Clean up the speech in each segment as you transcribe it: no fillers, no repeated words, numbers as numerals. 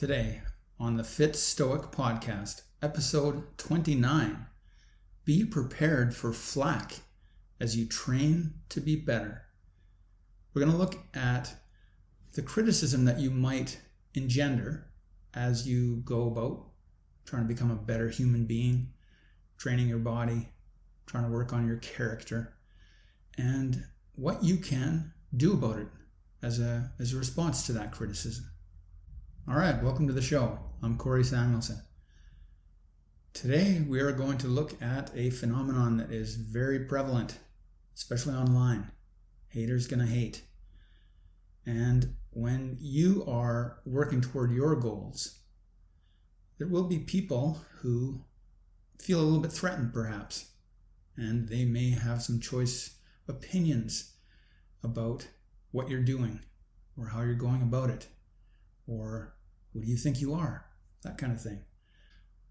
Today on the Fit Stoic podcast, episode 29, be prepared for Flak as you train to be better. We're going to look at the criticism that you might engender as you go about trying to become a better human being, training your body, trying to work on your character, and what you can do about it as a response to that criticism. All right, welcome to the show. I'm Corey Samuelson. Today we are going to look at a phenomenon that is very prevalent, especially online. Haters gonna hate. And when you are working toward your goals, there will be people who feel a little bit threatened perhaps, and they may have some choice opinions about what you're doing or how you're going about it, or who do you think you are, that kind of thing.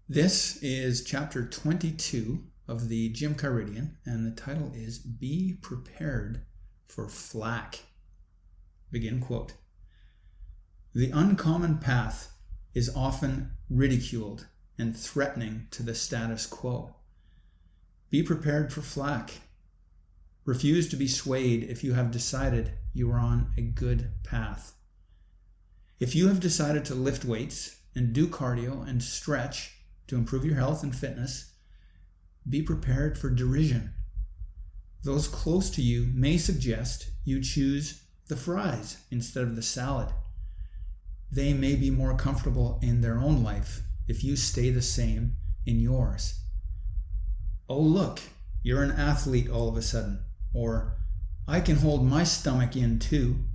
This is chapter 22 of the Gymchiridion, and the title is Be Prepared for Flak. Begin quote. The uncommon path is often ridiculed and threatening to the status quo. Be prepared for flak. Refuse to be swayed if you have decided you are on a good path. If you have decided to lift weights and do cardio and stretch to improve your health and fitness, be prepared for derision. Those close to you may suggest you choose the fries instead of the salad. They may be more comfortable in their own life if you stay the same in yours. Oh, look, you're an athlete all of a sudden. Or, I can hold my stomach in too.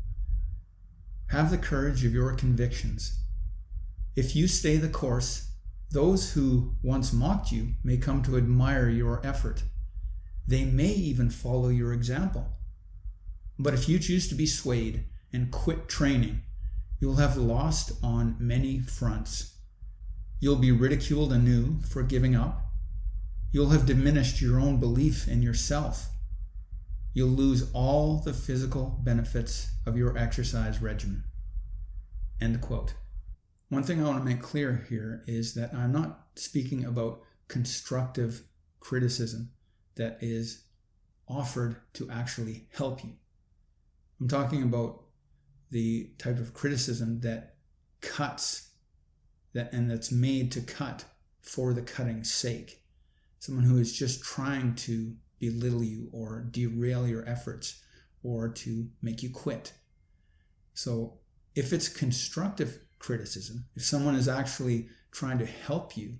Have the courage of your convictions. If you stay the course, those who once mocked you may come to admire your effort. They may even follow your example. But if you choose to be swayed and quit training, you'll have lost on many fronts. You'll be ridiculed anew for giving up. You'll have diminished your own belief in yourself. You'll lose all the physical benefits of your exercise regimen. End quote. One thing I want to make clear here is that I'm not speaking about constructive criticism that is offered to actually help you. I'm talking about the type of criticism that cuts, that's made to cut for the cutting's sake. Someone who is just trying to belittle you or derail your efforts or to make you quit. So if it's constructive criticism, if someone is actually trying to help you,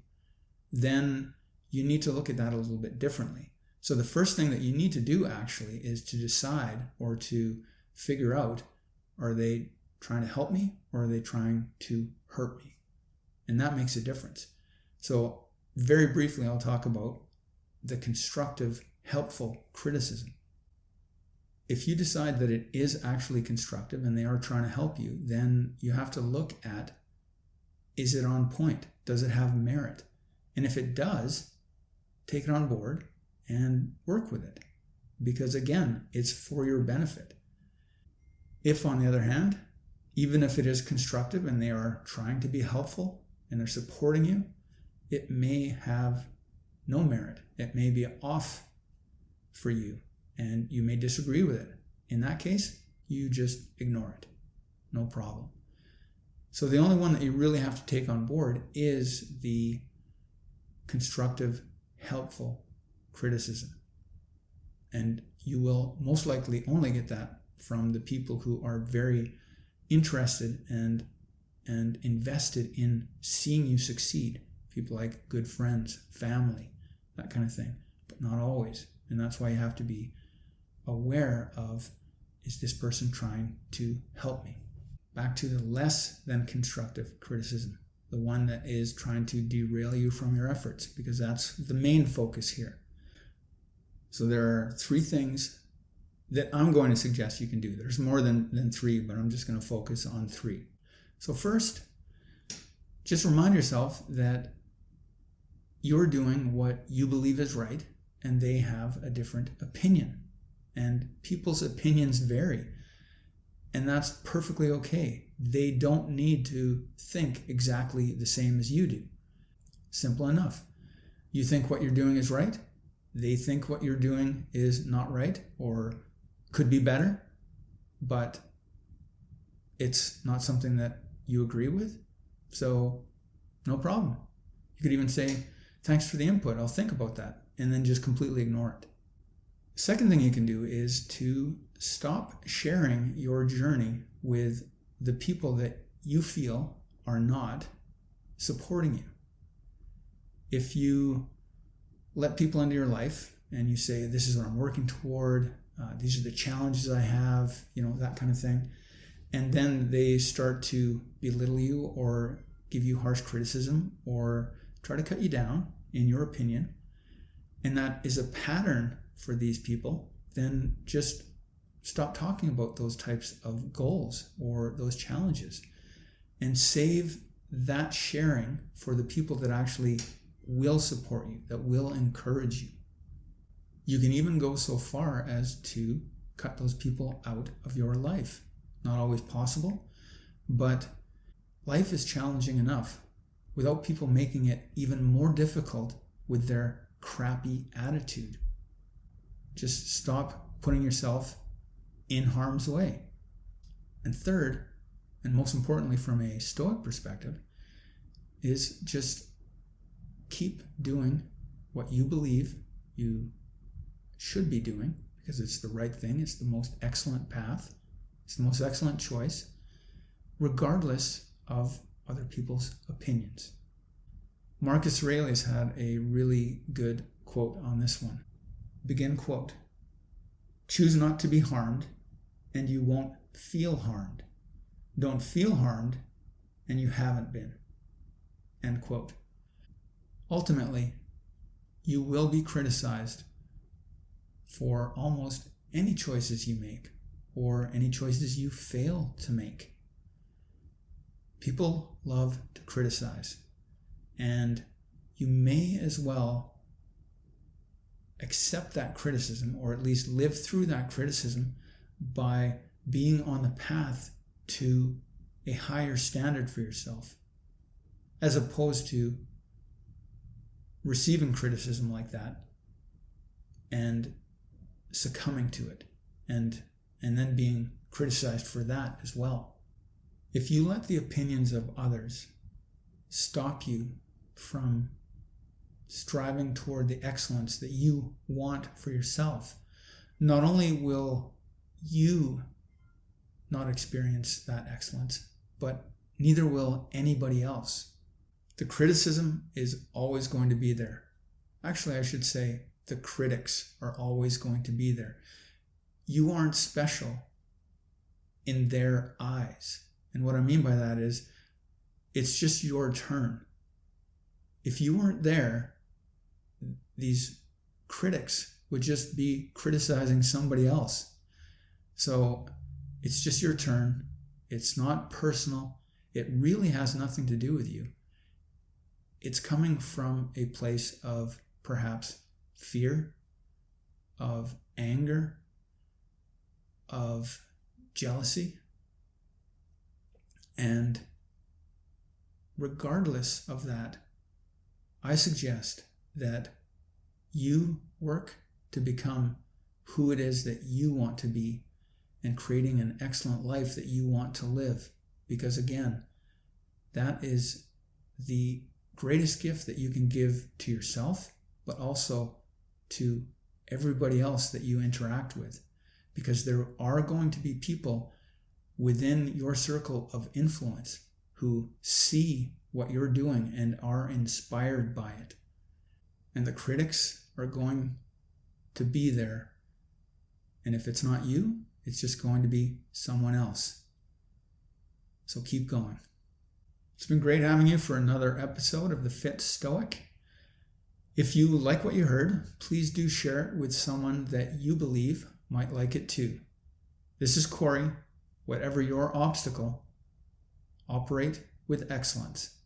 then you need to look at that a little bit differently. So the first thing that you need to do actually is to decide or to figure out, are they trying to help me or are they trying to hurt me? And that makes a difference. So very briefly, I'll talk about the constructive, helpful criticism. If you decide that it is actually constructive and they are trying to help you, then you have to look at, is it on point? Does it have merit? And if it does, take it on board and work with it. Because again, it's for your benefit. If on the other hand, even if it is constructive and they are trying to be helpful and they're supporting you, it may have no merit. It may be off for you and you may disagree with it. In that case, you just ignore it. No problem. So the only one that you really have to take on board is the constructive, helpful criticism. And you will most likely only get that from the people who are very interested and invested in seeing you succeed. People like good friends, family, that kind of thing, but not always. And that's why you have to be aware of, is this person trying to help me? Back to the less than constructive criticism, the one that is trying to derail you from your efforts, because that's the main focus here. So there are three things that I'm going to suggest you can do. There's more than three, but I'm just going to focus on three. So first, just remind yourself that you're doing what you believe is right and they have a different opinion. And people's opinions vary. And that's perfectly okay. They don't need to think exactly the same as you do. Simple enough. You think what you're doing is right. They think what you're doing is not right or could be better, but it's not something that you agree with. So no problem. You could even say, thanks for the input. I'll think about that. And then just completely ignore it. The second thing you can do is to stop sharing your journey with the people that you feel are not supporting you. If you let people into your life and you say, this is what I'm working toward, these are the challenges I have, that kind of thing, and then they start to belittle you or give you harsh criticism or try to cut you down in your opinion, and that is a pattern for these people, then just stop talking about those types of goals or those challenges and save that sharing for the people that actually will support you, that will encourage you. You can even go so far as to cut those people out of your life. Not always possible, but life is challenging enough without people making it even more difficult with their crappy attitude. Just stop putting yourself in harm's way. And third, and most importantly from a Stoic perspective, is just keep doing what you believe you should be doing, because it's the right thing, it's the most excellent path, it's the most excellent choice, regardless of other people's opinions. Marcus Aurelius had a really good quote on this one. Begin quote, "Choose not to be harmed, and you won't feel harmed. Don't feel harmed, and you haven't been." End quote. Ultimately, you will be criticized for almost any choices you make or any choices you fail to make. People love to criticize, and you may as well accept that criticism, or at least live through that criticism, by being on the path to a higher standard for yourself, as opposed to receiving criticism like that and succumbing to it and then being criticized for that as well. If you let the opinions of others stop you from striving toward the excellence that you want for yourself, not only will you not experience that excellence, but neither will anybody else. The criticism is always going to be there. Actually, I should say the critics are always going to be there. You aren't special in their eyes. And what I mean by that is, it's just your turn. If you weren't there, these critics would just be criticizing somebody else. So it's just your turn. It's not personal. It really has nothing to do with you. It's coming from a place of perhaps fear, of anger, of jealousy. And regardless of that, I suggest that you work to become who it is that you want to be and creating an excellent life that you want to live. Because again, that is the greatest gift that you can give to yourself, but also to everybody else that you interact with. Because there are going to be people within your circle of influence who see what you're doing and are inspired by it. And the critics are going to be there. And if it's not you, it's just going to be someone else. So keep going. It's been great having you for another episode of The Fit Stoic. If you like what you heard, please do share it with someone that you believe might like it too. This is Corey. Whatever your obstacle, operate with excellence.